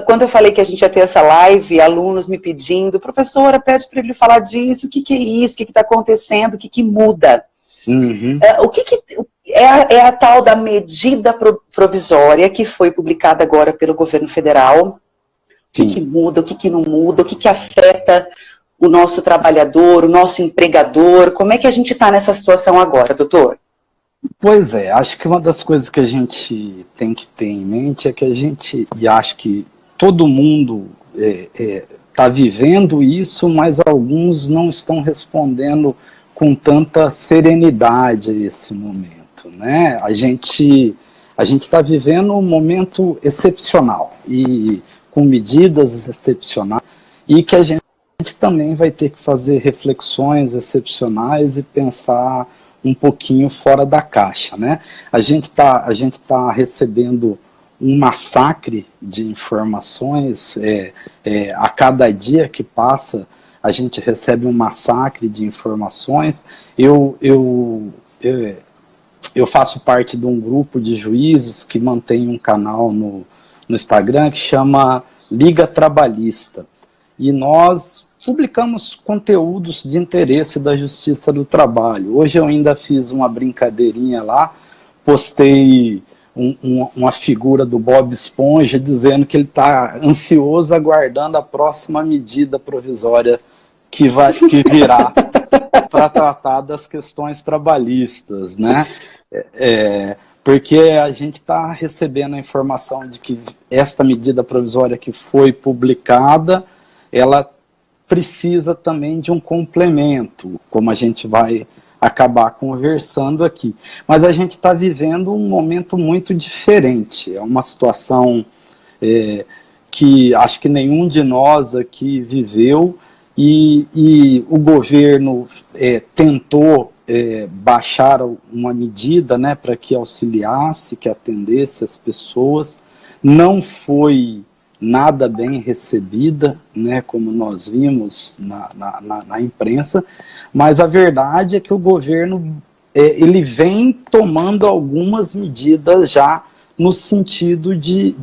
Quando eu falei que a gente ia ter essa live, alunos me pedindo, professora, pede para ele falar disso, o que, que é isso, o que está acontecendo, o que, que muda. Uhum. O que, que é a tal da medida provisória que foi publicada agora pelo governo federal? O que muda, o que não muda, o que afeta o nosso trabalhador, o nosso empregador? Como é que a gente está nessa situação agora, doutor? Pois é, acho que uma das coisas que a gente tem que ter em mente é que a gente, e acho que todo mundo está vivendo isso, mas alguns não estão respondendo com tanta serenidade a esse momento, né? A gente está vivendo um momento excepcional e com medidas excepcionais e que a gente também vai ter que fazer reflexões excepcionais e pensar um pouquinho fora da caixa, né? A gente tá recebendo um massacre de informações, a cada dia que passa a gente recebe um massacre de informações. Eu faço parte de um grupo de juízes que mantém um canal no Instagram que chama Liga Trabalhista, e nós publicamos conteúdos de interesse da Justiça do Trabalho. Hoje eu ainda fiz uma brincadeirinha lá, postei uma figura do Bob Esponja dizendo que ele está ansioso aguardando a próxima medida provisória que virá para tratar das questões trabalhistas, né? Porque a gente está recebendo a informação de que esta medida provisória que foi publicada, ela precisa também de um complemento, como a gente vai acabar conversando aqui. Mas a gente está vivendo um momento muito diferente, é uma situação que acho que nenhum de nós aqui viveu, e o governo tentou baixar uma medida, né, para que auxiliasse, que atendesse as pessoas, não foi nada bem recebida, né, como nós vimos na imprensa, mas a verdade é que o governo ele vem tomando algumas medidas já no sentido de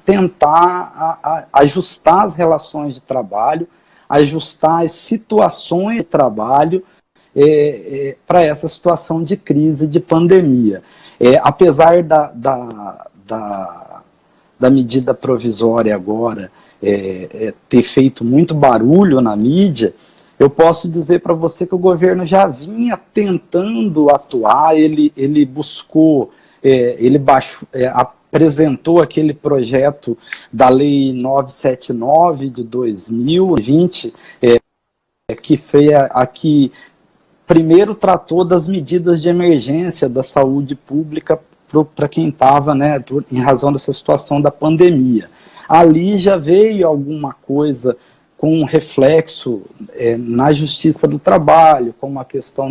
tentar ajustar as relações de trabalho, ajustar as situações de trabalho para essa situação de crise, de pandemia. Apesar da medida provisória agora ter feito muito barulho na mídia, eu posso dizer para você que o governo já vinha tentando atuar, ele buscou, apresentou aquele projeto da Lei 979 de 2020, que foi que primeiro tratou das medidas de emergência da saúde pública para quem estava, né, em razão dessa situação da pandemia. Ali já veio alguma coisa com reflexo na Justiça do Trabalho, como a questão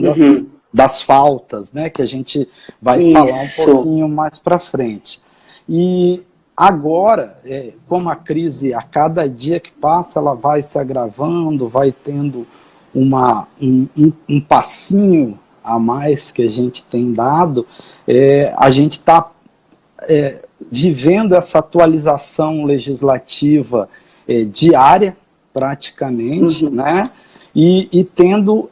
das faltas, né, que a gente vai falar um pouquinho mais para frente. E agora, como a crise, a cada dia que passa, ela vai se agravando, vai tendo um passinho a mais que a gente tem dado, a gente está vivendo essa atualização legislativa diária, praticamente, né? E tendo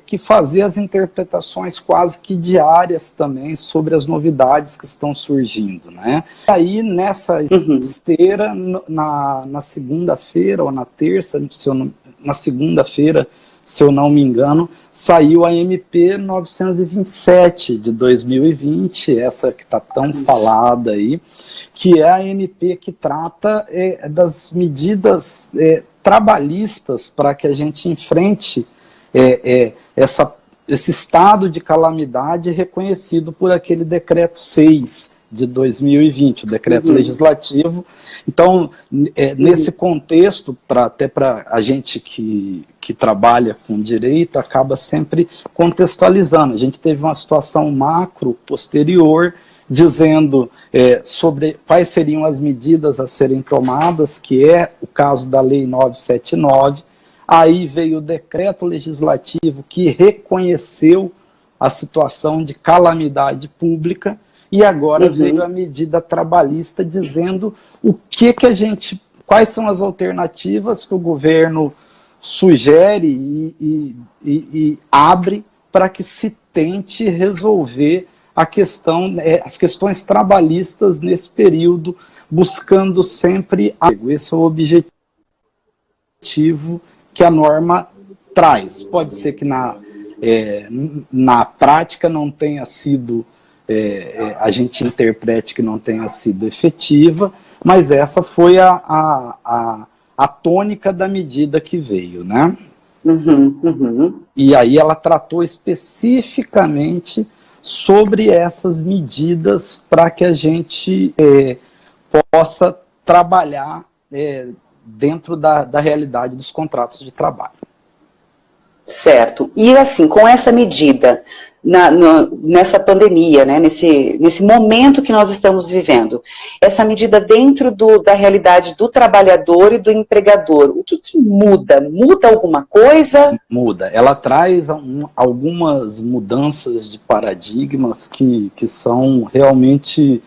que fazer as interpretações quase que diárias também sobre as novidades que estão surgindo, né? Aí, nessa esteira, na segunda-feira ou na terça, na segunda-feira, se eu não me engano, saiu a MP 927 de 2020, essa que está tão falada aí, que é a MP que trata das medidas trabalhistas para que a gente enfrente esse estado de calamidade reconhecido por aquele decreto 6 de 2020, o decreto legislativo. Então, nesse contexto, até para a gente que trabalha com direito, acaba sempre contextualizando. A gente teve uma situação macro posterior, dizendo sobre quais seriam as medidas a serem tomadas, que é o caso da Lei 979. Aí veio o decreto legislativo que reconheceu a situação de calamidade pública, e agora veio a medida trabalhista dizendo o que a gente, quais são as alternativas que o governo sugere e abre para que se tente resolver a questão, as questões trabalhistas nesse período, buscando sempre esse é o objetivo que a norma traz. Pode ser que na prática não tenha sido, a gente interprete que não tenha sido efetiva, mas essa foi a tônica da medida que veio, né? E aí ela tratou especificamente sobre essas medidas para que a gente possa trabalhar dentro da realidade dos contratos de trabalho. Certo. E assim, com essa medida, nessa pandemia, né, nesse momento que nós estamos vivendo, essa medida dentro da realidade do trabalhador e do empregador, o que muda? Muda alguma coisa? Muda. Ela traz algumas mudanças de paradigmas que são realmente...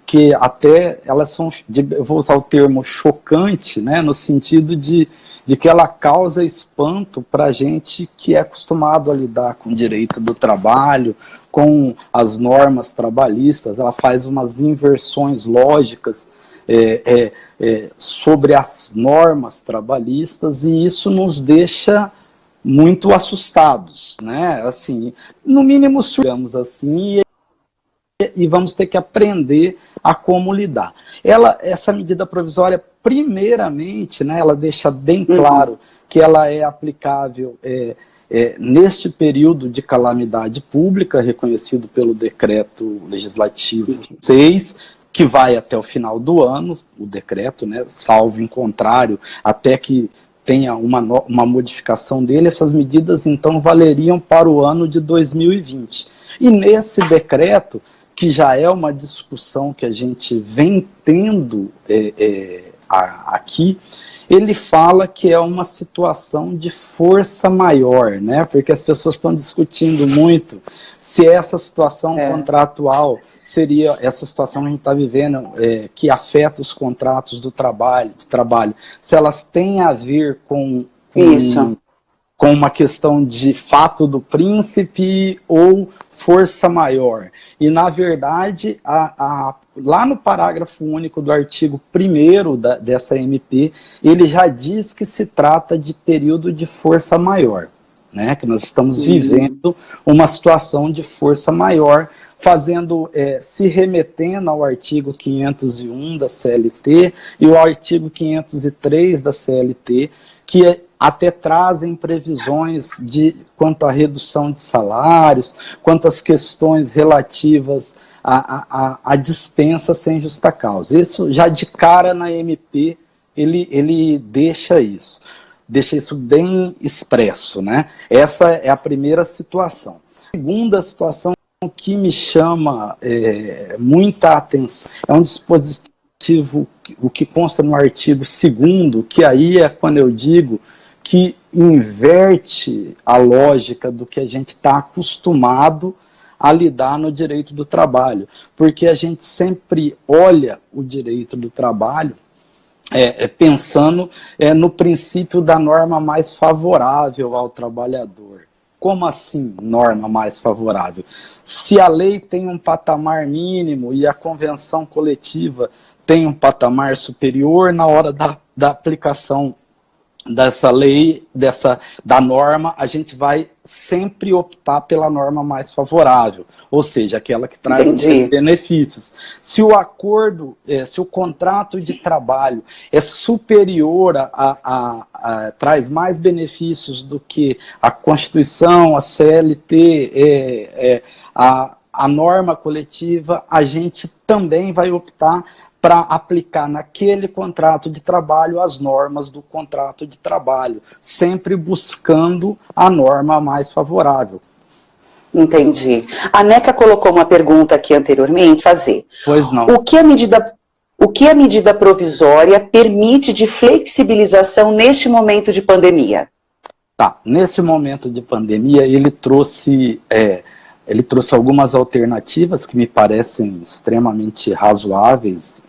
que até elas são, eu vou usar o termo chocante, né, no sentido de que ela causa espanto para a gente que é acostumado a lidar com o direito do trabalho, com as normas trabalhistas. Ela faz umas inversões lógicas sobre as normas trabalhistas, e isso nos deixa muito assustados, né? Assim, no mínimo, digamos assim, e vamos ter que aprender a como lidar. Essa medida provisória, primeiramente, né, ela deixa bem claro que ela é aplicável neste período de calamidade pública, reconhecido pelo Decreto Legislativo 6, que vai até o final do ano, o decreto, né, salvo em contrário, até que tenha uma modificação dele. Essas medidas, então, valeriam para o ano de 2020. E nesse decreto, que já é uma discussão que a gente vem tendo aqui, ele fala que é uma situação de força maior, né? Porque as pessoas estão discutindo muito se essa situação contratual seria, essa situação que a gente está vivendo, que afeta os contratos de trabalho, se elas têm a ver com isso, com uma questão de fato do príncipe ou força maior. E, na verdade, lá no parágrafo único do artigo 1º dessa MP, ele já diz que se trata de período de força maior, né? Que nós estamos vivendo uma situação de força maior, se remetendo ao artigo 501 da CLT e o artigo 503 da CLT, que até trazem previsões quanto à redução de salários, quanto às questões relativas à dispensa sem justa causa. Isso já de cara na MP, ele deixa isso bem expresso, né? Essa é a primeira situação. A segunda situação que me chama muita atenção é um dispositivo, o que consta no artigo 2º, que aí é quando eu digo que inverte a lógica do que a gente está acostumado a lidar no direito do trabalho, porque a gente sempre olha o direito do trabalho pensando no princípio da norma mais favorável ao trabalhador. Como assim norma mais favorável? Se a lei tem um patamar mínimo e a convenção coletiva tem um patamar superior, na hora da aplicação dessa lei, da norma, a gente vai sempre optar pela norma mais favorável, ou seja, aquela que traz os benefícios. Se o acordo, se o contrato de trabalho é superior traz mais benefícios do que a Constituição, a CLT, a norma coletiva, a gente também vai optar para aplicar naquele contrato de trabalho as normas do contrato de trabalho, sempre buscando a norma mais favorável. Entendi. A Neca colocou uma pergunta aqui anteriormente, Pois não. O que a medida provisória permite de flexibilização neste momento de pandemia? Tá, nesse momento de pandemia ele trouxe ele trouxe algumas alternativas que me parecem extremamente razoáveis,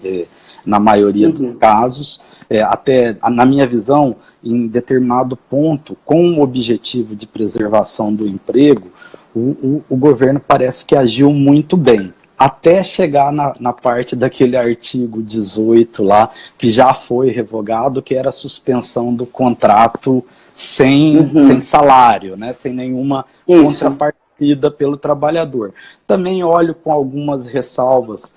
na maioria dos casos, até na minha visão, em determinado ponto, com o objetivo de preservação do emprego, o governo parece que agiu muito bem, até chegar na parte daquele artigo 18 lá, que já foi revogado, que era a suspensão do contrato sem salário, né, sem nenhuma contrapartida pelo trabalhador. Também olho com algumas ressalvas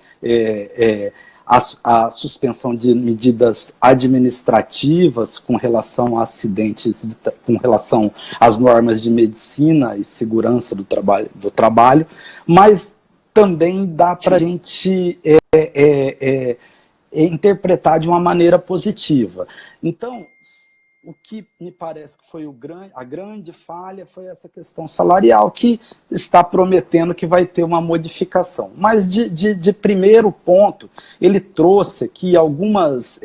a suspensão de medidas administrativas com relação a acidentes, com relação às normas de medicina e segurança do trabalho, mas também dá para a gente interpretar de uma maneira positiva. Então, o que me parece que foi a grande falha foi essa questão salarial, que está prometendo que vai ter uma modificação. Mas, de primeiro ponto, ele trouxe aqui algumas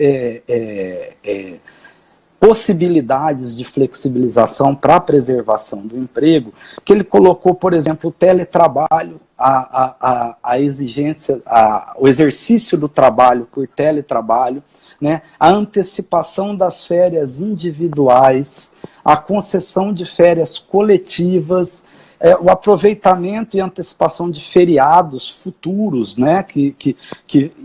possibilidades de flexibilização para a preservação do emprego, que ele colocou, por exemplo, o teletrabalho, a exigência, o exercício do trabalho por teletrabalho, né, a antecipação das férias individuais, a concessão de férias coletivas, o aproveitamento e antecipação de feriados futuros, né, que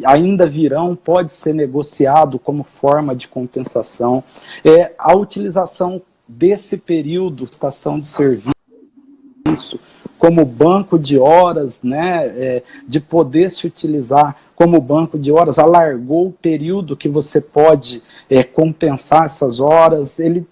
ainda virão, pode ser negociado como forma de compensação, a utilização desse período de estação de serviço como banco de horas, né, de poder se utilizar como banco de horas, alargou o período que você pode compensar essas horas, ele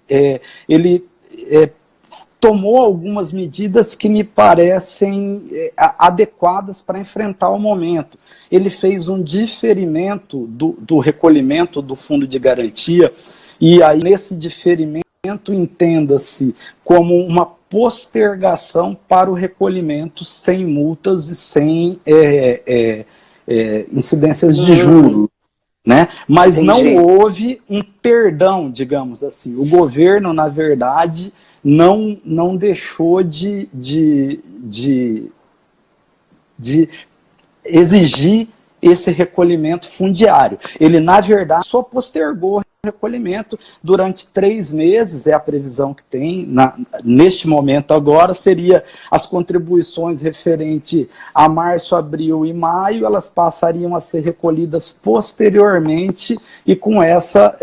tomou algumas medidas que me parecem adequadas para enfrentar o momento. Ele fez um diferimento do recolhimento do fundo de garantia, e aí nesse diferimento entenda-se como uma postergação para o recolhimento sem multas e sem incidências de juros, né? Mas não houve um perdão, digamos assim. O governo, na verdade, não deixou de exigir esse recolhimento fundiário. Ele, na verdade, só postergou o recolhimento durante 3 meses, é a previsão que tem, neste momento agora, seria as contribuições referente a março, abril e maio, elas passariam a ser recolhidas posteriormente e com essa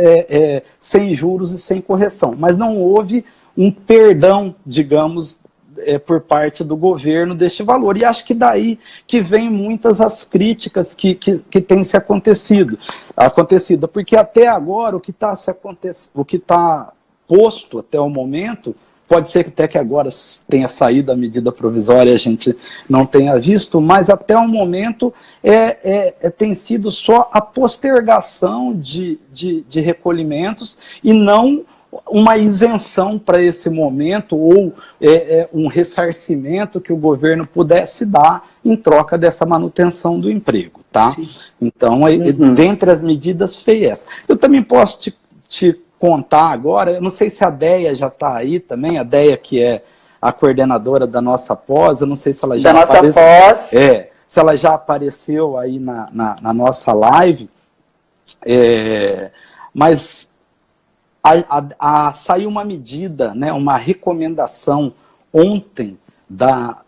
sem juros e sem correção. Mas não houve um perdão, digamos, por parte do governo deste valor. E acho que daí que vem muitas as críticas que têm se acontecido, porque até agora o que está posto até o momento, pode ser que até que agora tenha saído a medida provisória e a gente não tenha visto, mas até o momento tem sido só a postergação de recolhimentos e não uma isenção para esse momento ou um ressarcimento que o governo pudesse dar em troca dessa manutenção do emprego, tá? Sim. Então, dentre as medidas, fez essa. Eu também posso te contar agora, eu não sei se a Deia já está aí também, a Deia que é a coordenadora da nossa pós, eu não sei se ela já se ela já apareceu aí na nossa live, mas saiu uma medida, né, uma recomendação ontem da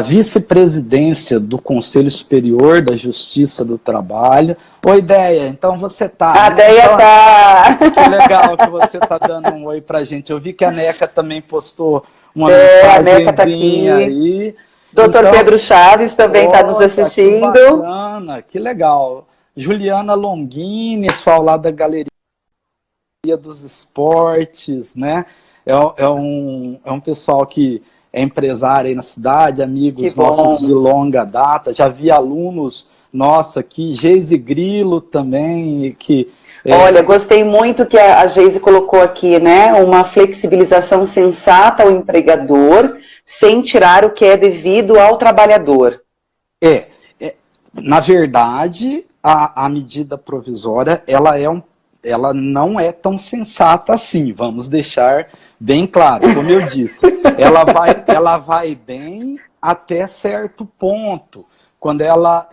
vice-presidência do Conselho Superior da Justiça do Trabalho. Oi, Deia, então você tá... A Deia então, tá... Que legal que você tá dando um oi pra gente. Eu vi que a Neca também postou uma mensagenzinha a Neca tá aqui. Aí. Doutor Pedro Chaves também está nos assistindo. Que bacana, que legal. Juliana Longini, pessoal lá da Galeria dos Esportes, né? É um pessoal que é empresário aí na cidade, amigos nossos de longa data. Já vi alunos nossos aqui, Geise Grilo também, que... Olha, gostei muito que a Geise colocou aqui, né? Uma flexibilização sensata ao empregador, sem tirar o que é devido ao trabalhador. Na verdade, a medida provisória, ela é ela não é tão sensata assim, vamos deixar bem claro, como eu disse. Ela vai bem até certo ponto, quando ela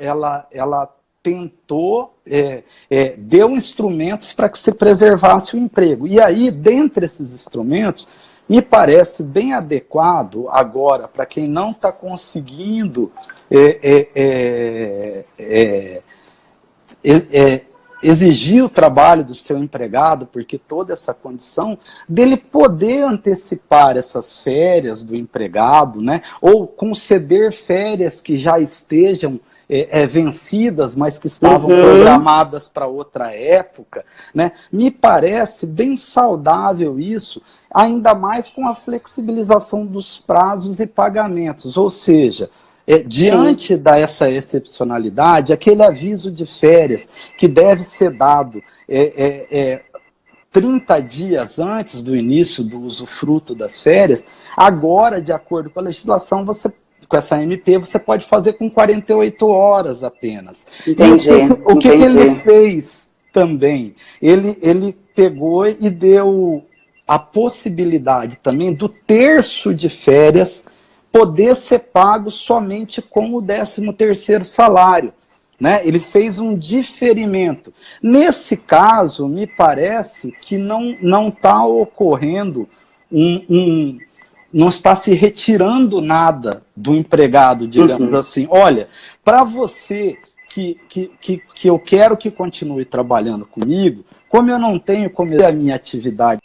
tentou, deu instrumentos para que se preservasse o emprego. E aí, dentre esses instrumentos, me parece bem adequado agora, para quem não está conseguindo exigir o trabalho do seu empregado, porque toda essa condição dele poder antecipar essas férias do empregado, né, ou conceder férias que já estejam vencidas, mas que estavam programadas para outra época, né? Me parece bem saudável isso, ainda mais com a flexibilização dos prazos e pagamentos, ou seja, diante dessa excepcionalidade, aquele aviso de férias que deve ser dado 30 dias antes do início do usufruto das férias, agora, de acordo com a legislação, com essa MP, você pode fazer com 48 horas apenas. Entendi. O que ele fez também? Ele pegou e deu a possibilidade também do terço de férias poder ser pago somente com o 13º salário, né? Ele fez um diferimento. Nesse caso, me parece que não está ocorrendo não está se retirando nada do empregado, digamos assim. Olha, para você que eu quero que continue trabalhando comigo, como eu não tenho como a minha atividade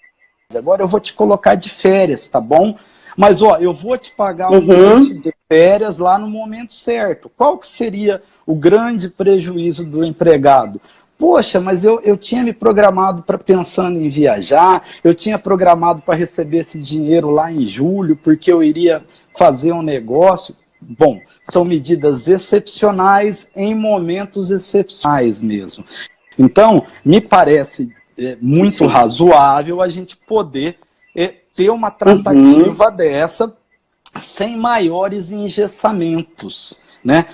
agora, eu vou te colocar de férias, tá bom? Mas, ó, eu vou te pagar um preço de férias lá no momento certo. Qual que seria o grande prejuízo do empregado? Poxa, mas eu tinha me programado pensando em viajar, eu tinha programado para receber esse dinheiro lá em julho, porque eu iria fazer um negócio. Bom, são medidas excepcionais em momentos excepcionais mesmo. Então, me parece muito razoável a gente poder ter uma tratativa dessa sem maiores engessamentos, né?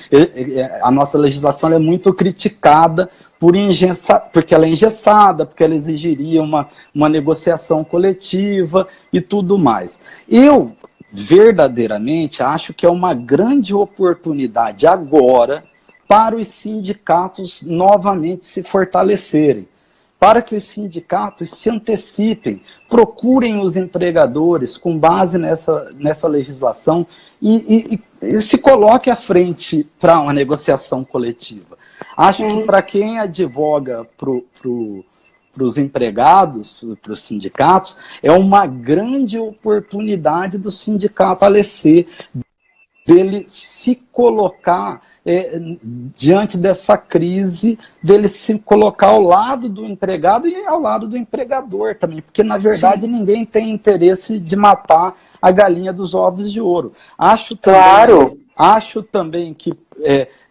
A nossa legislação é muito criticada porque ela é engessada, porque ela exigiria uma negociação coletiva e tudo mais. Eu, verdadeiramente, acho que é uma grande oportunidade agora para os sindicatos novamente se fortalecerem, para que os sindicatos se antecipem, procurem os empregadores com base nessa legislação e se coloque à frente para uma negociação coletiva. Acho que para quem advoga para os empregados, para os sindicatos, é uma grande oportunidade do sindicato falecer, dele se colocar diante dessa crise, dele se colocar ao lado do empregado e ao lado do empregador também, porque na verdade ninguém tem interesse de matar a galinha dos ovos de ouro. Acho também que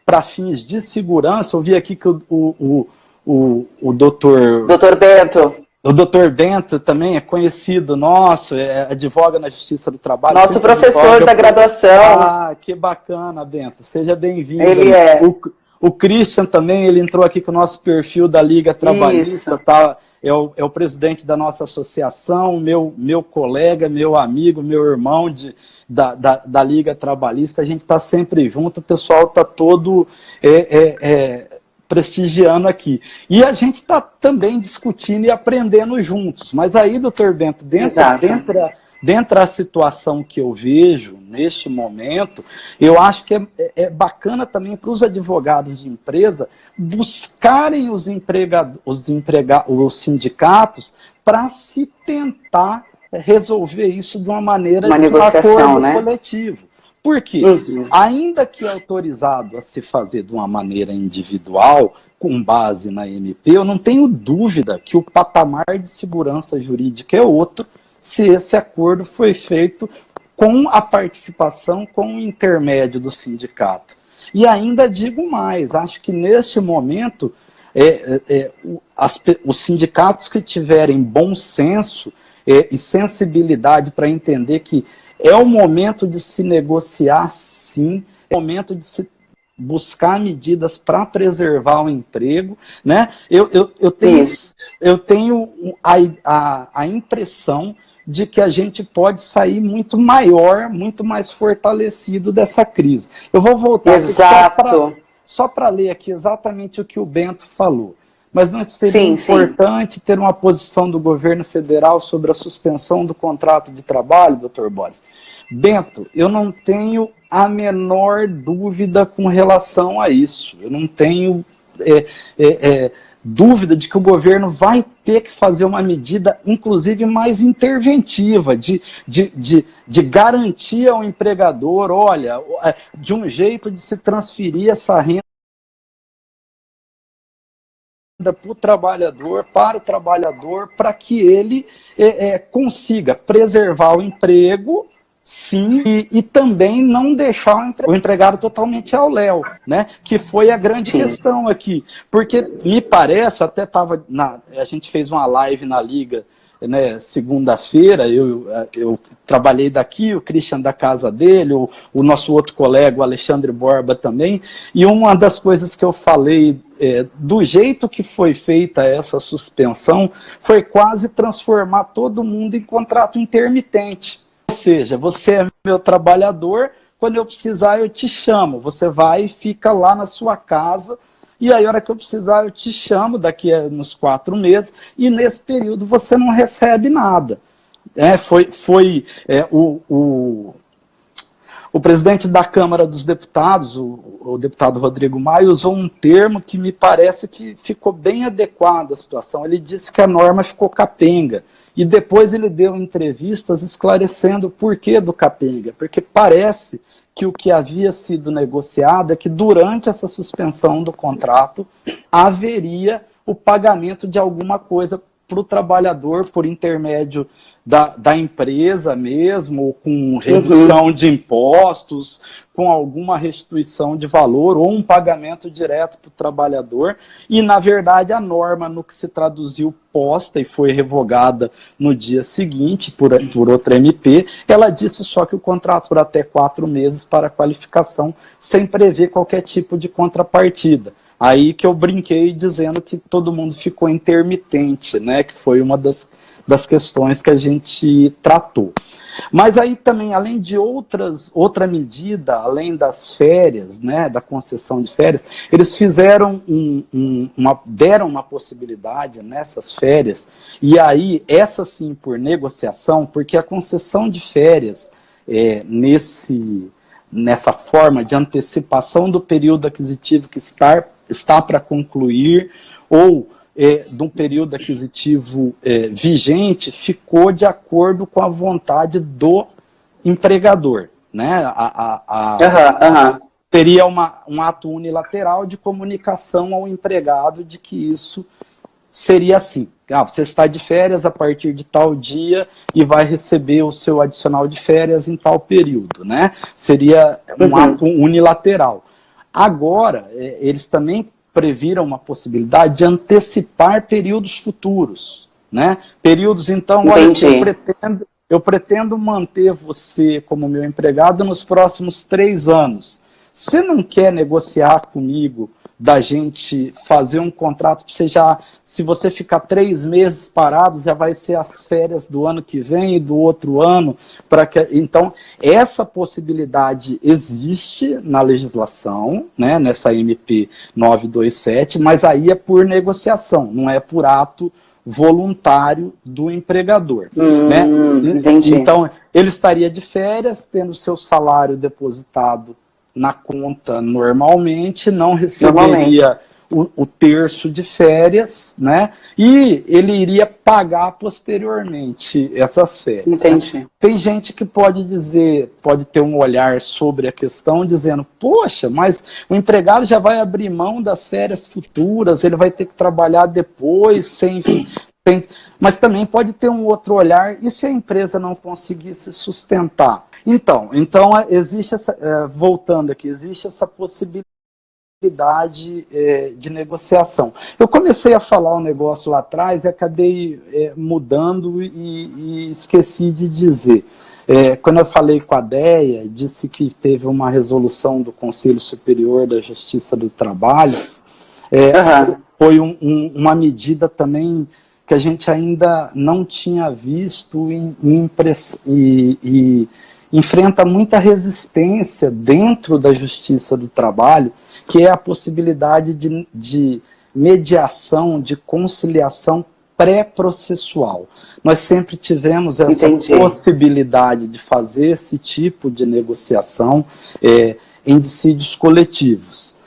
para fins de segurança, eu vi aqui que o doutor Bento. O doutor Bento também é conhecido nosso, advoga na Justiça do Trabalho. Nosso professor da graduação. Ah, que bacana, Bento. Seja bem-vindo. Ele é. O Christian também, ele entrou aqui com o nosso perfil da Liga Trabalhista, tá? É o presidente da nossa associação, meu colega, meu amigo, meu irmão da Liga Trabalhista. A gente está sempre junto, o pessoal está todo prestigiando aqui. E a gente está também discutindo e aprendendo juntos. Mas aí, doutor Bento, dentro da situação que eu vejo neste momento, eu acho que bacana também para os advogados de empresa buscarem os sindicatos para se tentar resolver isso de uma maneira de negociação, acordo coletivo. Por quê? Ainda que autorizado a se fazer de uma maneira individual, com base na MP, eu não tenho dúvida que o patamar de segurança jurídica é outro, se esse acordo foi feito com a participação, com o intermédio do sindicato. E ainda digo mais, acho que neste momento, os sindicatos que tiverem bom senso e sensibilidade para entender que é o momento de se negociar, sim, é o momento buscar medidas para preservar o emprego, né? Eu tenho a impressão de que a gente pode sair muito maior, muito mais fortalecido dessa crise. Eu vou voltar só para ler aqui exatamente o que o Bento falou. Mas não seria importante ter uma posição do governo federal sobre a suspensão do contrato de trabalho, doutor Boris? Bento, eu não tenho a menor dúvida com relação a isso. Eu não tenho dúvida de que o governo vai ter que fazer uma medida, inclusive, mais interventiva, de garantir ao empregador, olha, de um jeito de se transferir essa renda para o trabalhador, para que ele consiga preservar o emprego, sim, e também não deixar o empregado totalmente ao léu, né? Que foi a grande questão aqui. Porque me parece, até estava, a gente fez uma live na Liga, né, segunda-feira, eu trabalhei daqui, o Christian da casa dele, o nosso outro colega, o Alexandre Borba também, e uma das coisas que eu falei, do jeito que foi feita essa suspensão, foi quase transformar todo mundo em contrato intermitente. Ou seja, você é meu trabalhador, quando eu precisar eu te chamo, você vai e fica lá na sua casa, e aí a hora que eu precisar eu te chamo, daqui a uns 4 meses, e nesse período você não recebe nada. O presidente da Câmara dos Deputados, o deputado Rodrigo Maia, usou um termo que me parece que ficou bem adequado à situação. Ele disse que a norma ficou capenga. E depois ele deu entrevistas esclarecendo o porquê do capenga. Porque parece que o que havia sido negociado é que durante essa suspensão do contrato haveria o pagamento de alguma coisa para o trabalhador por intermédio da empresa mesmo, com redução de impostos, com alguma restituição de valor ou um pagamento direto para o trabalhador. E, na verdade, a norma no que se traduziu posta e foi revogada no dia seguinte por outra MP, ela disse só que o contrato por até 4 meses para qualificação, sem prever qualquer tipo de contrapartida. Aí que eu brinquei dizendo que todo mundo ficou intermitente, né? Que foi uma das questões que a gente tratou. Mas aí também, além de outra medida, além das férias, né, da concessão de férias, eles fizeram deram uma possibilidade nessas férias, e aí, essa sim por negociação, porque a concessão de férias nessa forma de antecipação do período aquisitivo que está para concluir, ou de um período aquisitivo vigente, ficou de acordo com a vontade do empregador. Né? Teria um ato unilateral de comunicação ao empregado de que isso seria assim. Você está de férias a partir de tal dia e vai receber o seu adicional de férias em tal período. Né? Seria um ato unilateral. Agora, eles também previram uma possibilidade de antecipar períodos futuros, né? Períodos, então, olha, eu pretendo manter você como meu empregado nos próximos 3 anos. Você não quer negociar comigo da gente fazer um contrato para você se você ficar 3 meses parado, já vai ser as férias do ano que vem e do outro ano. Então, essa possibilidade existe na legislação, né, nessa MP 927, mas aí é por negociação, não é por ato voluntário do empregador. Né? Entendi. Então, ele estaria de férias, tendo seu salário depositado na conta normalmente, não receberia o terço de férias, né? E ele iria pagar posteriormente essas férias. Entendi. Né? Tem gente que pode ter um olhar sobre a questão, dizendo, poxa, mas o empregado já vai abrir mão das férias futuras, ele vai ter que trabalhar depois, mas também pode ter um outro olhar, e se a empresa não conseguir se sustentar? Então existe voltando aqui, existe essa possibilidade de negociação. Eu comecei a falar um negócio lá atrás e acabei mudando e esqueci de dizer. Quando eu falei com a DEA, disse que teve uma resolução do Conselho Superior da Justiça do Trabalho, foi uma medida também que a gente ainda não tinha visto e enfrenta muita resistência dentro da Justiça do Trabalho, que é a possibilidade de mediação, de conciliação pré-processual. Nós sempre tivemos essa possibilidade de fazer esse tipo de negociação em dissídios coletivos.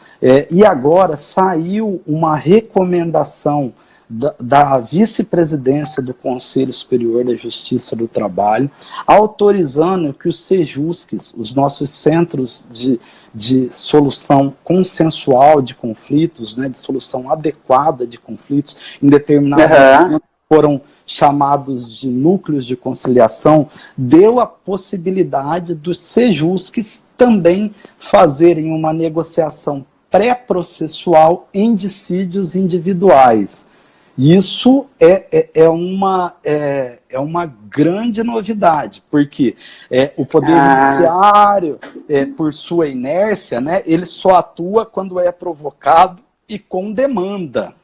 E agora saiu uma recomendação da vice-presidência do Conselho Superior da Justiça do Trabalho, autorizando que os CEJUSCs, os nossos centros de solução consensual de conflitos, né, de solução adequada de conflitos, em determinado momento foram chamados de núcleos de conciliação, deu a possibilidade dos CEJUSCs também fazerem uma negociação pré-processual em dissídios individuais. Isso é uma grande novidade, porque o Poder Judiciário, por sua inércia, né, ele só atua quando é provocado e com demanda,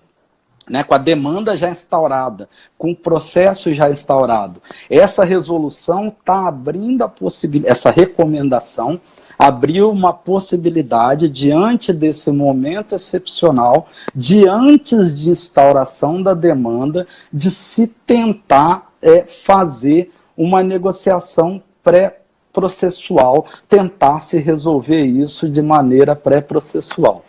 né, com a demanda já instaurada, com o processo já instaurado. Essa resolução está abrindo a possibilidade, essa recomendação abriu uma possibilidade, diante desse momento excepcional, diante de instauração da demanda, de se tentar fazer uma negociação pré-processual, tentar se resolver isso de maneira pré-processual.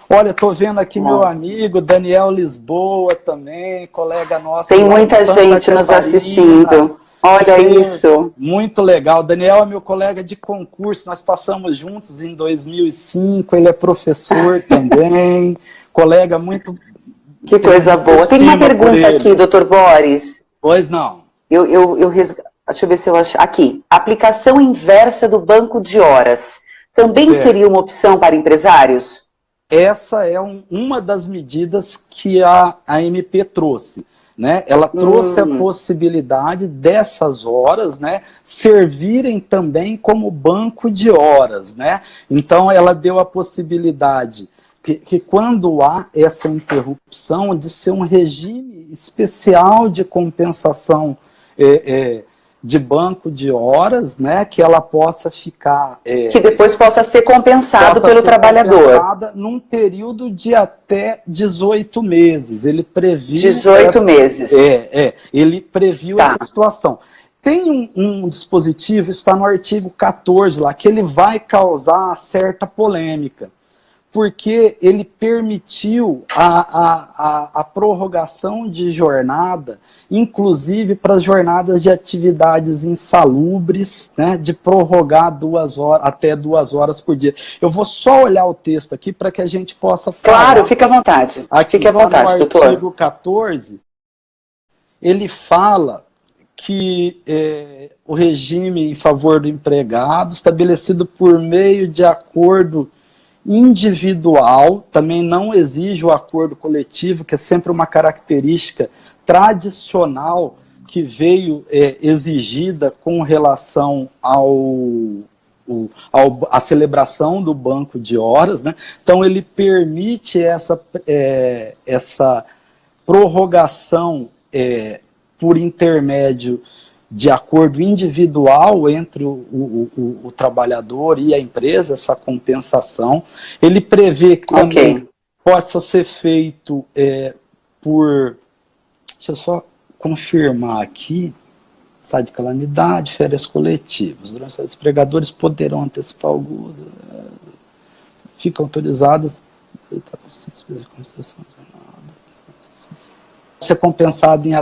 Olha, estou vendo aqui meu amigo Daniel Lisboa também, colega nosso. Tem muita gente nos assistindo. Olha isso. Muito legal. Daniel é meu colega de concurso, nós passamos juntos em 2005, ele é professor também, colega muito... Que coisa boa. Tem uma pergunta aqui, doutor Boris. Pois não. Deixa eu ver se eu acho. Aqui. Aplicação inversa do banco de horas. Também seria uma opção para empresários? Essa é uma das medidas que a MP trouxe. Né? Ela trouxe a possibilidade dessas horas, né, servirem também como banco de horas. Né? Então, ela deu a possibilidade que quando há essa interrupção, de ser um regime especial de compensação de banco de horas, né, que ela possa ficar... que depois possa ser compensado pelo trabalhador. Num período de até 18 meses. Ele previu... 18 meses. Ele previu essa situação. Tem um dispositivo, está no artigo 14 lá, que ele vai causar certa polêmica, porque ele permitiu a prorrogação de jornada, inclusive para as jornadas de atividades insalubres, né, de prorrogar até 2 horas por dia. Eu vou só olhar o texto aqui para que a gente possa falar. Claro, fique à vontade. Fique à vontade, doutor. No artigo 14, ele fala que o regime em favor do empregado, estabelecido por meio de acordo individual, também não exige o acordo coletivo, que é sempre uma característica tradicional que veio exigida com relação à celebração do banco de horas, né? Então ele permite essa prorrogação por intermédio de acordo individual entre o trabalhador e a empresa, essa compensação. Ele prevê que também possa ser feito por... Deixa eu só confirmar aqui. Estado de calamidade, férias coletivas. Durante os empregadores poderão antecipar alguns... ficam autorizadas... ser compensado em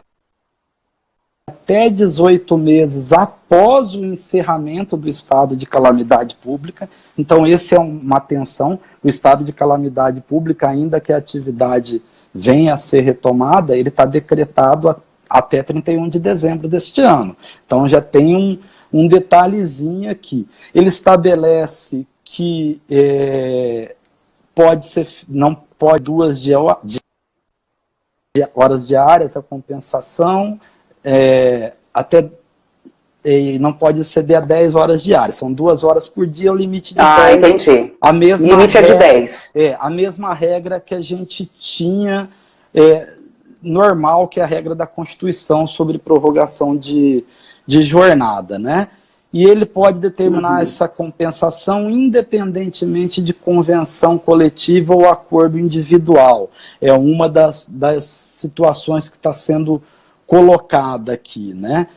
até 18 meses após o encerramento do estado de calamidade pública. Então, essa é uma atenção. O estado de calamidade pública, ainda que a atividade venha a ser retomada, ele está decretado até 31 de dezembro deste ano. Então, já tem um detalhezinho aqui. Ele estabelece que não pode 2 horas diárias a compensação, até não pode exceder a 10 horas diárias, são 2 horas por dia, o limite de 10. Entendi. A mesma limite regra, é de 10. A mesma regra que a gente tinha, normal, que é a regra da Constituição sobre prorrogação de jornada, né? E ele pode determinar essa compensação independentemente de convenção coletiva ou acordo individual. É uma das situações que está sendo colocada aqui, né?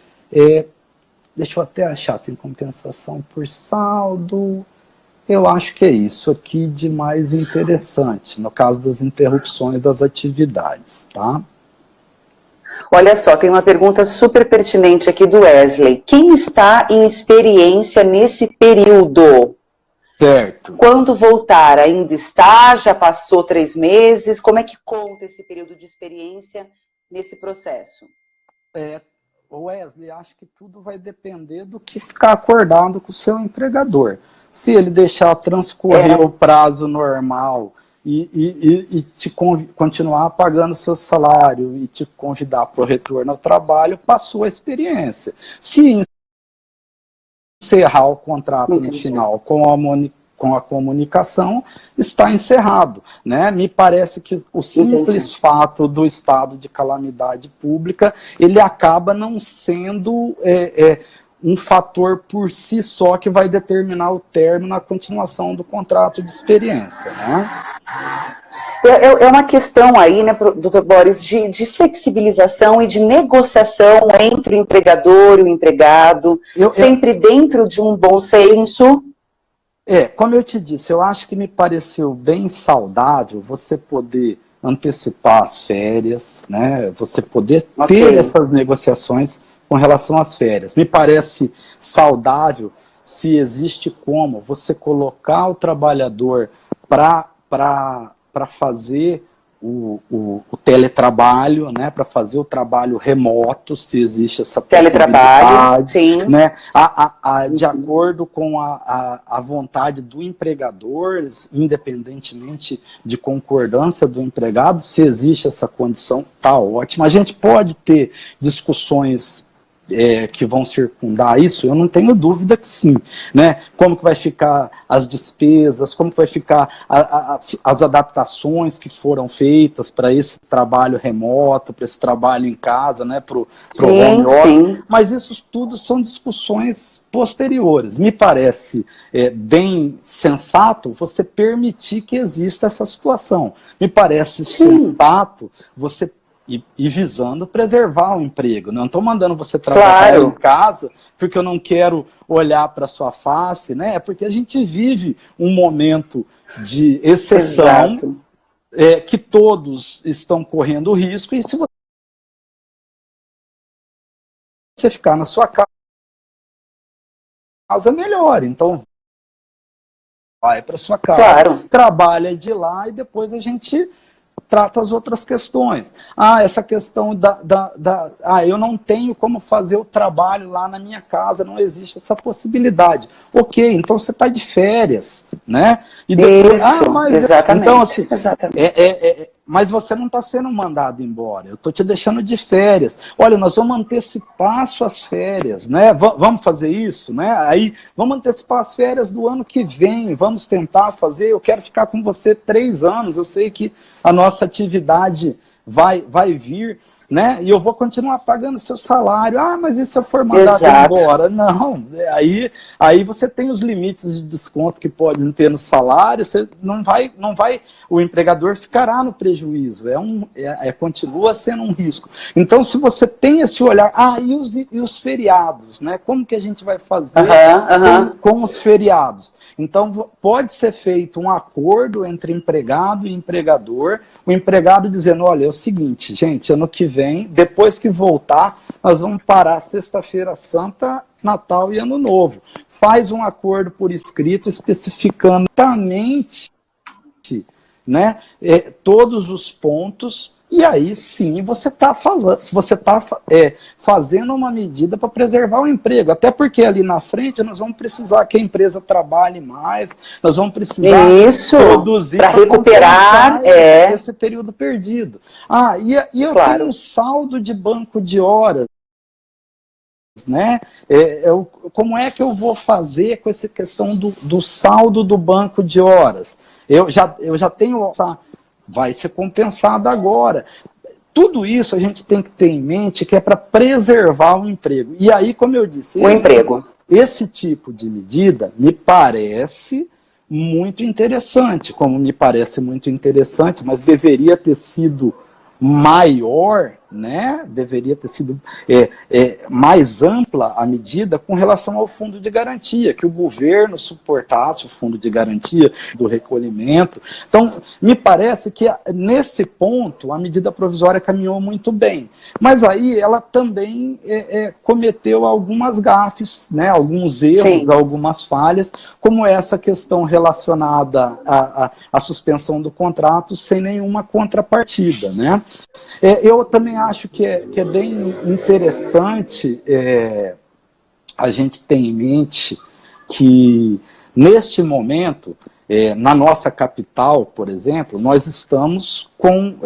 Deixa eu até achar, assim, compensação por saldo. Eu acho que é isso aqui de mais interessante, no caso das interrupções das atividades, tá? Olha só, tem uma pergunta super pertinente aqui do Wesley. Quem está em experiência nesse período? Certo. Quando voltar, ainda está? Já passou 3 meses? Como é que conta esse período de experiência nesse processo? Wesley, acho que tudo vai depender do que ficar acordado com o seu empregador. Se ele deixar transcorrer o prazo normal e continuar pagando seu salário e te convidar para o retorno ao trabalho, passou a experiência. Se encerrar o contrato no final com a comunicação, está encerrado, né? Me parece que o simples fato do estado de calamidade pública, ele acaba não sendo um fator por si só que vai determinar o término, a continuação do contrato de experiência, né? É uma questão aí, né, doutor Boris, de flexibilização e de negociação entre o empregador e o empregado, sempre dentro de um bom senso. Como eu te disse, eu acho que me pareceu bem saudável você poder antecipar as férias, né? Você poder ter essas negociações com relação às férias. Me parece saudável se existe como você colocar o trabalhador para fazer o teletrabalho, né, para fazer o trabalho remoto, se existe essa teletrabalho, sim, né, de acordo com a vontade do empregador, independentemente de concordância do empregado, se existe essa condição, tá ótimo. A gente pode ter discussões que vão circundar isso, eu não tenho dúvida que sim, né? Como que vai ficar as despesas, como que vai ficar as adaptações que foram feitas para esse trabalho remoto, para esse trabalho em casa, né? Para o home office, mas isso tudo são discussões posteriores. Me parece bem sensato você permitir que exista essa situação. Me parece sensato você e visando preservar o emprego. Não estou mandando você trabalhar em casa porque eu não quero olhar para a sua face, né? É porque a gente vive um momento de exceção, que todos estão correndo risco, e se você ficar na sua casa, melhor. Então, vai para sua casa, trabalha de lá e depois a gente trata as outras questões. Essa questão eu não tenho como fazer o trabalho lá na minha casa, não existe essa possibilidade. Ok, então você está de férias, né? E depois, exatamente. Então, assim, mas você não está sendo mandado embora, eu estou te deixando de férias. Olha, nós vamos antecipar suas férias, né? Vamos fazer isso, né? Aí, vamos antecipar as férias do ano que vem, vamos tentar fazer, eu quero ficar com você 3 anos, eu sei que a nossa atividade vai vir, né? E eu vou continuar pagando seu salário. Mas e se eu for mandado embora? Não, aí você tem os limites de desconto que podem ter no salário, você não vai, o empregador ficará no prejuízo, continua sendo um risco. Então, se você tem esse olhar, e os feriados, né? Como que a gente vai fazer com os feriados? Então, pode ser feito um acordo entre empregado e empregador, o empregado dizendo, olha, é o seguinte, gente, ano que vem, depois que voltar, nós vamos parar Sexta-feira Santa, Natal e Ano Novo. Faz um acordo por escrito especificando exatamente, né, todos os pontos, e aí sim você está fazendo uma medida para preservar o emprego, até porque ali na frente nós vamos precisar que a empresa trabalhe mais, nós vamos precisar produzir para recuperar esse período perdido. E eu tenho um saldo de banco de horas né? Como é que eu vou fazer com essa questão do saldo do banco de horas? Eu já tenho, vai ser compensado agora. Tudo isso a gente tem que ter em mente que é para preservar o emprego. E aí, como eu disse, esse tipo de medida me parece muito interessante, como me parece muito interessante, mas deveria ter sido maior, né? Deveria ter sido mais ampla a medida com relação ao fundo de garantia, que o governo suportasse o fundo de garantia do recolhimento. Então, me parece que nesse ponto a medida provisória caminhou muito bem, mas aí ela também cometeu algumas gafes, né? Alguns erros, sim, algumas falhas, como essa questão relacionada à suspensão do contrato sem nenhuma contrapartida, né? Eu também acho que é bem interessante a gente ter em mente que, neste momento, na nossa capital, por exemplo, nós estamos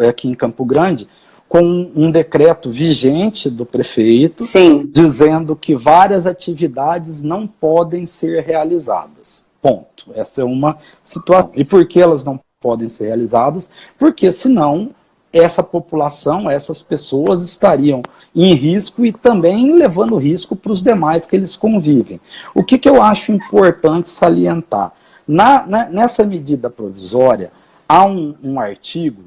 aqui em Campo Grande, com um decreto vigente do prefeito, sim, dizendo que várias atividades não podem ser realizadas. Ponto. Essa é uma situação. E por que elas não podem ser realizadas? Porque, senão, essa população, essas pessoas estariam em risco e também levando risco para os demais que eles convivem. O que eu acho importante salientar? Nessa medida provisória, há um artigo,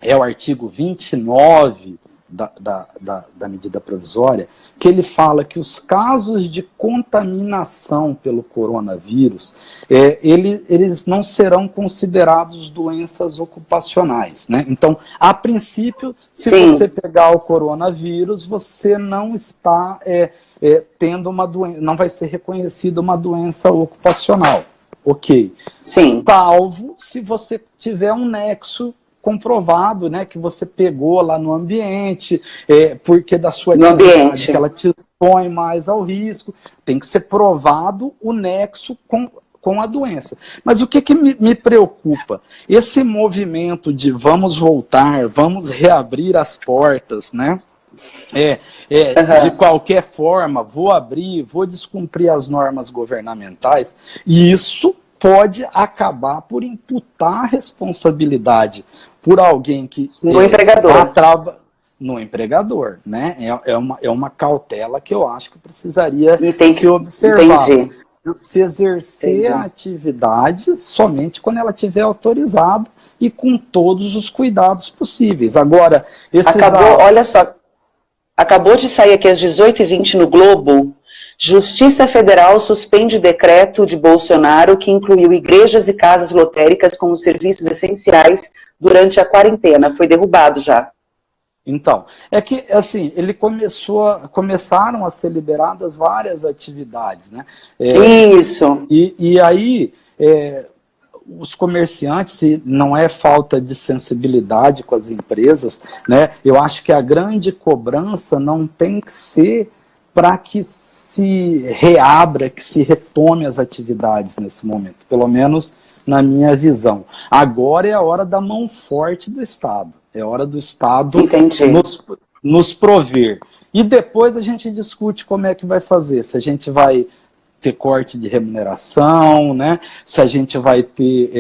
é o artigo 29 da medida provisória, que ele fala que os casos de contaminação pelo coronavírus, eles não serão considerados doenças ocupacionais, né? Então, a princípio, se sim, você pegar o coronavírus, você não está tendo uma doença, não vai ser reconhecida uma doença ocupacional, ok? Sim. Salvo se você tiver um nexo comprovado, né, que você pegou lá no ambiente, porque da sua atividade, que ela te expõe mais ao risco, tem que ser provado o nexo com a doença. Mas o que me preocupa? Esse movimento de vamos voltar, vamos reabrir as portas, né? De qualquer forma, vou abrir, vou descumprir as normas governamentais, e isso pode acabar por imputar responsabilidade por alguém que no empregador. No empregador, né? É uma cautela que eu acho que precisaria se observar. Entendi. Se exercer a atividade somente quando ela estiver autorizada e com todos os cuidados possíveis. Agora, olha só, acabou de sair aqui às 18h20 no Globo. Justiça Federal suspende decreto de Bolsonaro que incluiu igrejas e casas lotéricas como serviços essenciais durante a quarentena. Foi derrubado já. Então, é que, assim, começaram a ser liberadas várias atividades, né? Isso. E aí, os comerciantes, se não é falta de sensibilidade com as empresas, né? Eu acho que a grande cobrança não tem que ser para que se reabra, que se retome as atividades nesse momento, pelo menos na minha visão. Agora é a hora da mão forte do Estado, é hora do Estado nos prover. E depois a gente discute como é que vai fazer, se a gente vai ter corte de remuneração, né? Se a gente vai ter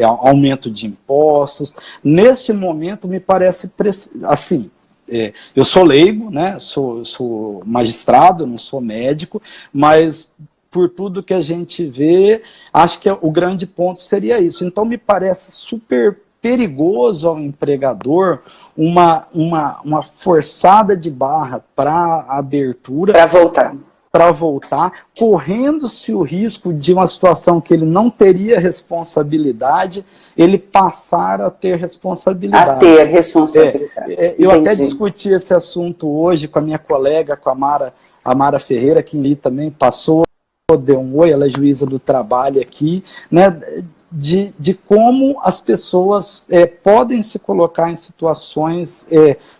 aumento de impostos. Neste momento, me parece, assim, eu sou leigo, né? Sou magistrado, não sou médico, mas por tudo que a gente vê, acho que o grande ponto seria isso. Então, me parece super perigoso ao empregador uma forçada de barra para a abertura. Para voltar, correndo-se o risco de uma situação que ele não teria responsabilidade, ele passar a ter responsabilidade. Eu até discuti esse assunto hoje com a minha colega, com a Mara Ferreira, que ali também passou, deu um oi, ela é juíza do trabalho aqui, né? De como as pessoas podem se colocar em situações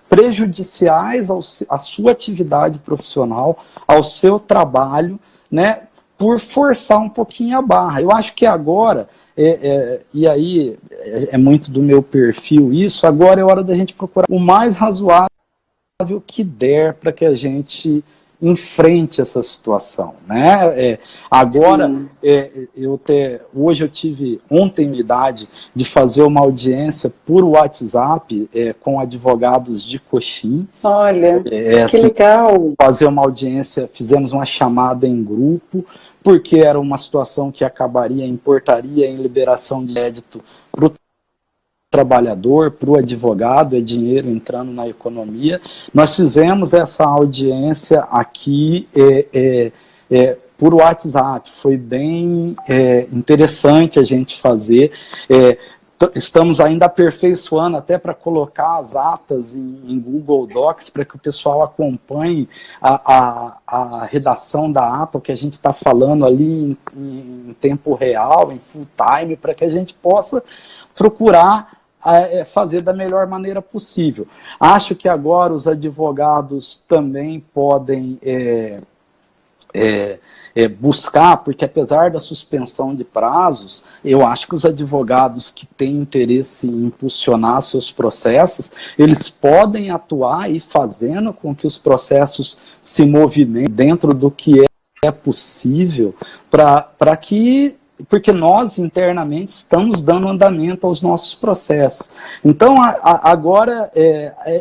prejudiciais à sua atividade profissional, ao seu trabalho, né, por forçar um pouquinho a barra. Eu acho que agora, e aí é muito do meu perfil isso, agora é hora da gente procurar o mais razoável que der para que a gente enfrente essa situação, né? Agora, hoje eu tive ontem a idade de fazer uma audiência por WhatsApp com advogados de Coxim. Olha, que assim, legal. Fazer uma audiência, fizemos uma chamada em grupo, porque era uma situação que importaria em liberação de crédito para o trabalhador, para o advogado, é dinheiro entrando na economia. Nós fizemos essa audiência aqui por WhatsApp, foi bem interessante a gente fazer. Estamos ainda aperfeiçoando até para colocar as atas em Google Docs para que o pessoal acompanhe a redação da ata, o que a gente está falando ali em tempo real, em full time, para que a gente possa procurar fazer da melhor maneira possível. Acho que agora os advogados também podem buscar, porque apesar da suspensão de prazos, eu acho que os advogados que têm interesse em impulsionar seus processos, eles podem atuar e fazendo com que os processos se movimentem dentro do que é possível, para que porque nós internamente estamos dando andamento aos nossos processos. Então, agora,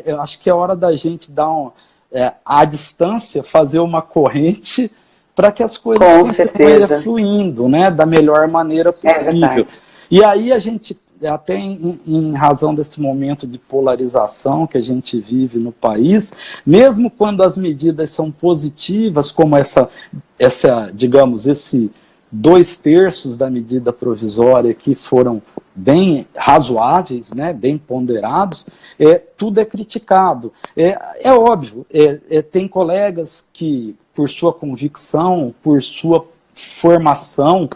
eu acho que é hora da gente dar à distância, fazer uma corrente para que as coisas continuem fluindo, né, da melhor maneira possível. E aí a gente, até em razão desse momento de polarização que a gente vive no país, mesmo quando as medidas são positivas, como digamos, esse 2/3 da medida provisória que foram bem razoáveis, né, bem ponderados, tudo é criticado. É óbvio, tem colegas que, por sua convicção, por sua formação,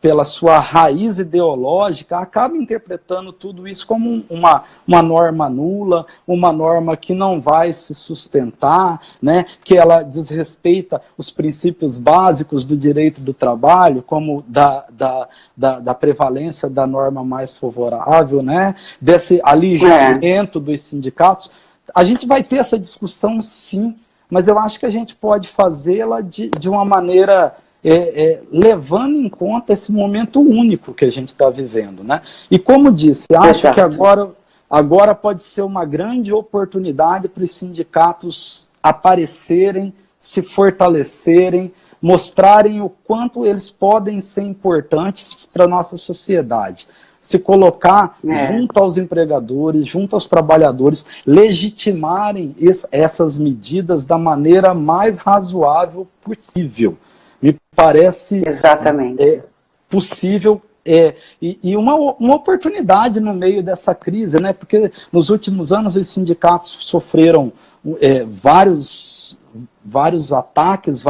pela sua raiz ideológica, acaba interpretando tudo isso como uma norma nula, uma norma que não vai se sustentar, né, que ela desrespeita os princípios básicos do direito do trabalho, como da prevalência da norma mais favorável, né, desse aligeiramento dos sindicatos. A gente vai ter essa discussão, sim, mas eu acho que a gente pode fazê-la de uma maneira levando em conta esse momento único que a gente está vivendo, né? E como disse, acho que agora pode ser uma grande oportunidade para os sindicatos aparecerem, se fortalecerem, mostrarem o quanto eles podem ser importantes para a nossa sociedade. Se colocar junto aos empregadores, junto aos trabalhadores, legitimarem essas medidas da maneira mais razoável possível. Me parece possível e uma oportunidade no meio dessa crise, né? Porque nos últimos anos os sindicatos sofreram vários ataques,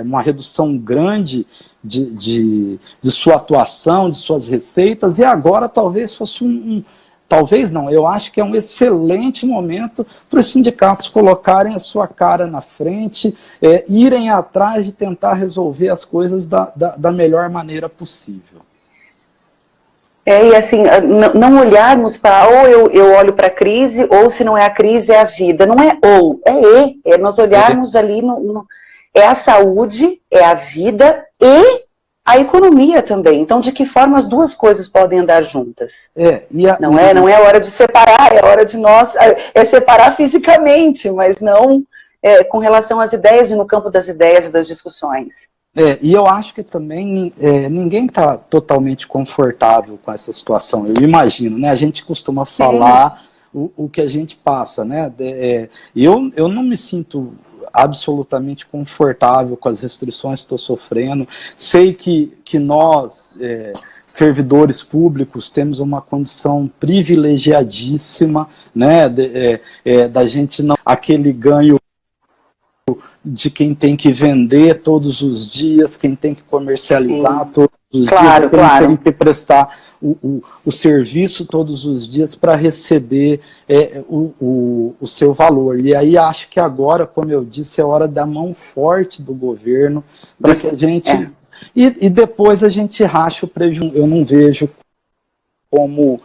uma redução grande de sua atuação, de suas receitas, e agora talvez fosse talvez não, eu acho que é um excelente momento para os sindicatos colocarem a sua cara na frente, irem atrás de tentar resolver as coisas da melhor maneira possível. E assim, não olharmos para, ou eu olho para a crise, ou se não é a crise, é a vida. Não é ou, é nós olharmos ali, é a saúde, é a vida e a economia também. Então, de que forma as duas coisas podem andar juntas? Não é hora de separar, é hora de nós separar fisicamente, mas não com relação às ideias e no campo das ideias e das discussões. E eu acho que também ninguém está totalmente confortável com essa situação, eu imagino, né? A gente costuma falar o que a gente passa, né? Eu não me sinto absolutamente confortável com as restrições que estou sofrendo. Sei que nós, servidores públicos, temos uma condição privilegiadíssima, né, da gente não... aquele ganho de quem tem que vender todos os dias, quem tem que comercializar todos os dias, quem tem que prestar o serviço todos os dias para receber o seu valor. E aí acho que agora, como eu disse, é hora da mão forte do governo para que a gente... E depois a gente racha o prejuízo. Eu não vejo como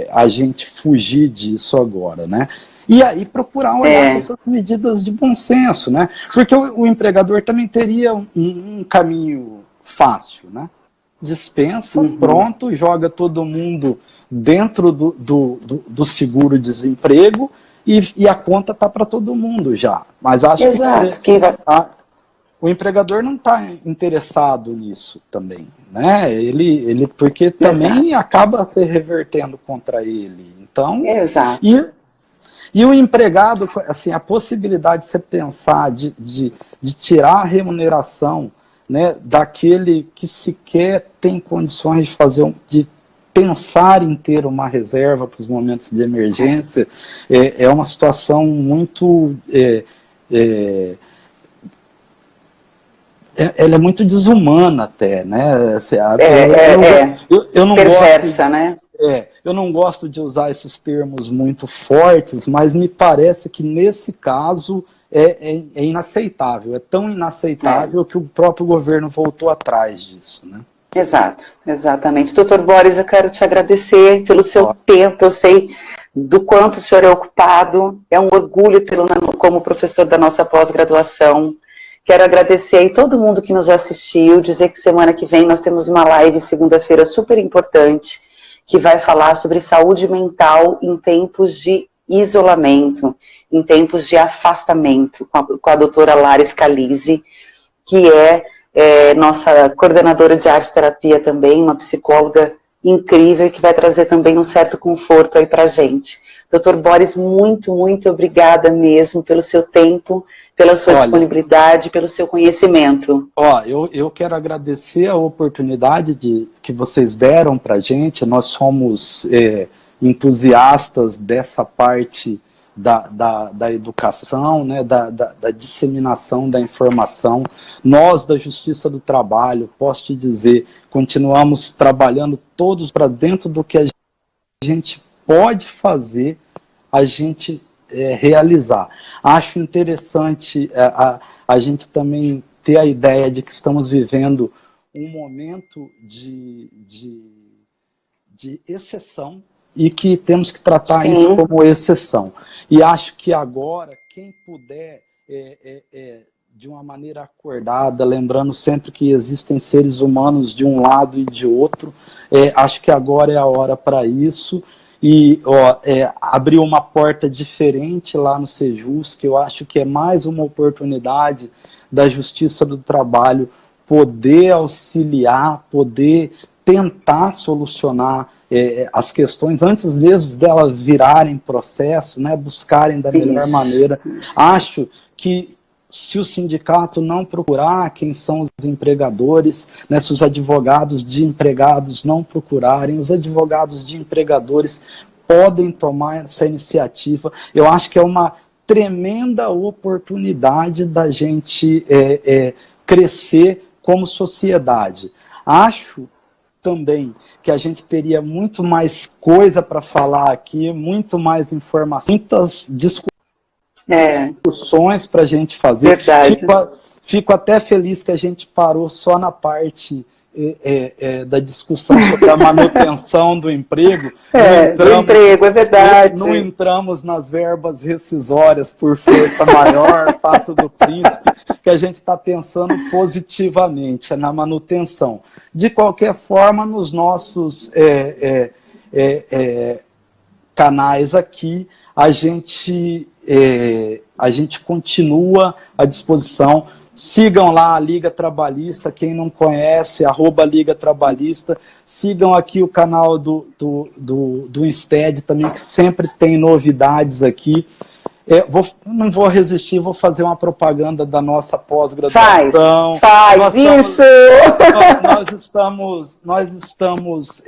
a gente fugir disso agora, né? E aí procurar olhar essas medidas de bom senso, né? Porque o empregador também teria um caminho fácil, né? Dispensa, pronto, joga todo mundo dentro do seguro-desemprego e a conta está para todo mundo já. Mas acho que o empregador não está interessado nisso também, né? Ele porque também acaba se revertendo contra ele. Então, e o empregado, assim, a possibilidade de você pensar de tirar a remuneração, né, daquele que sequer tem condições de de pensar em ter uma reserva para os momentos de emergência, é uma situação muito ela é muito desumana até, né? Eu não perversa, né? Eu não gosto de usar esses termos muito fortes, mas me parece que nesse caso é inaceitável. É tão inaceitável que o próprio governo voltou atrás disso, né? Exato, exatamente. Doutor Boris, eu quero te agradecer pelo seu tempo. Eu sei do quanto o senhor é ocupado. É um orgulho tê-lo como professor da nossa pós-graduação. Quero agradecer aí todo mundo que nos assistiu, dizer que semana que vem nós temos uma live, segunda-feira, super importante, que vai falar sobre saúde mental em tempos de isolamento, em tempos de afastamento, com a doutora Lara Scalise, que é nossa coordenadora de arte-terapia também, uma psicóloga incrível e que vai trazer também um certo conforto aí pra gente. Doutor Boris, muito, muito obrigada mesmo pelo seu tempo, pela sua disponibilidade, pelo seu conhecimento. Eu quero agradecer a oportunidade que vocês deram pra gente. Nós somos entusiastas dessa parte da educação, né, da disseminação da informação. Nós, da Justiça do Trabalho, posso te dizer, continuamos trabalhando todos para dentro do que a gente pode fazer, a gente realizar. Acho interessante a gente também ter a ideia de que estamos vivendo um momento de exceção, e que temos que tratar isso como exceção. E acho que agora, quem puder, de uma maneira acordada, lembrando sempre que existem seres humanos de um lado e de outro, acho que agora é a hora para isso, e abriu uma porta diferente lá no Sejus, que eu acho que é mais uma oportunidade da Justiça do Trabalho poder auxiliar, poder tentar solucionar as questões antes mesmo delas virarem processo, né, buscarem da melhor maneira. Acho que se o sindicato não procurar quem são os empregadores, né, se os advogados de empregados não procurarem, os advogados de empregadores podem tomar essa iniciativa. Eu acho que é uma tremenda oportunidade da gente crescer como sociedade. Acho também que a gente teria muito mais coisa para falar aqui, muito mais informação, muitas discussões para a gente fazer. Verdade. Fico até feliz que a gente parou só na parte da discussão sobre a manutenção do emprego. Do emprego, é verdade. Não entramos nas verbas rescisórias por força maior, fato do príncipe, que a gente está pensando positivamente na manutenção. De qualquer forma, nos nossos canais aqui, a gente continua à disposição. Sigam lá a Liga Trabalhista, quem não conhece, @Liga Trabalhista. Sigam aqui o canal do Insted também, que sempre tem novidades aqui. Não vou resistir, vou fazer uma propaganda da nossa pós-graduação. Faz isso! Nós estamos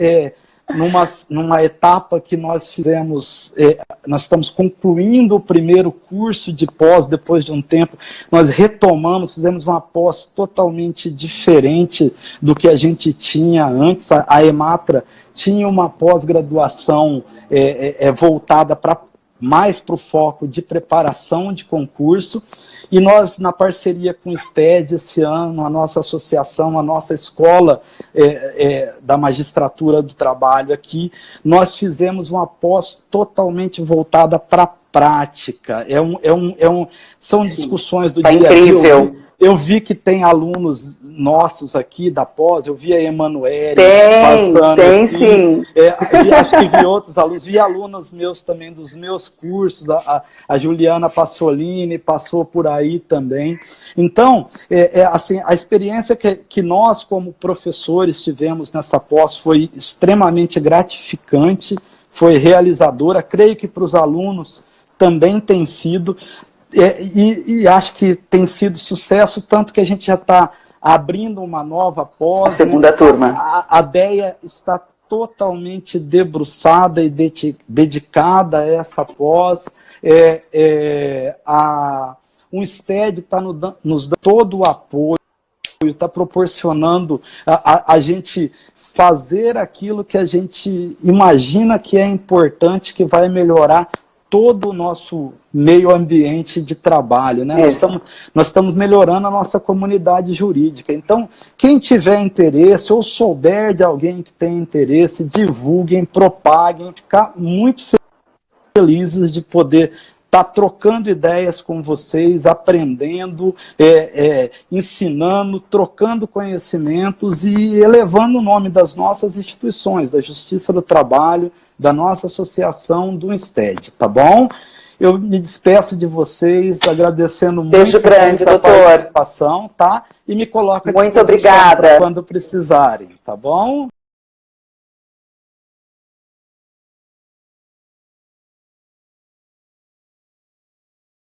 numa etapa que nós fizemos, nós estamos concluindo o primeiro curso de pós, depois de um tempo, nós retomamos, fizemos uma pós totalmente diferente do que a gente tinha antes. A EMATRA tinha uma pós-graduação voltada mais para o foco de preparação de concurso, e nós, na parceria com o STED, esse ano, a nossa associação, a nossa escola da magistratura do trabalho aqui, nós fizemos uma pós totalmente voltada para prática, são discussões do dia a dia. Incrível. Eu vi que tem alunos nossos aqui da pós, eu vi a Emanuele passando. Tem sim. Acho que vi outros alunos, vi alunos meus também dos meus cursos, a Juliana Passolini passou por aí também. Então, assim, a experiência que nós, como professores, tivemos nessa pós foi extremamente gratificante, foi realizadora, creio que para os alunos também tem sido. E acho que tem sido sucesso, tanto que a gente já está abrindo uma nova pós. A segunda turma. A DEA está totalmente debruçada e dedicada a essa pós. O STED está nos dando todo o apoio, está proporcionando a gente fazer aquilo que a gente imagina que é importante, que vai melhorar todo o nosso meio ambiente de trabalho, né? Nós estamos melhorando a nossa comunidade jurídica. Então, quem tiver interesse ou souber de alguém que tem interesse, divulguem, propaguem, ficar muito felizes de poder estar trocando ideias com vocês, aprendendo, ensinando, trocando conhecimentos e elevando o nome das nossas instituições, da Justiça do Trabalho, da nossa associação do STED, tá bom? Eu me despeço de vocês, agradecendo muito a participação, tá? E me coloco à disposição muito obrigada quando precisarem, tá bom?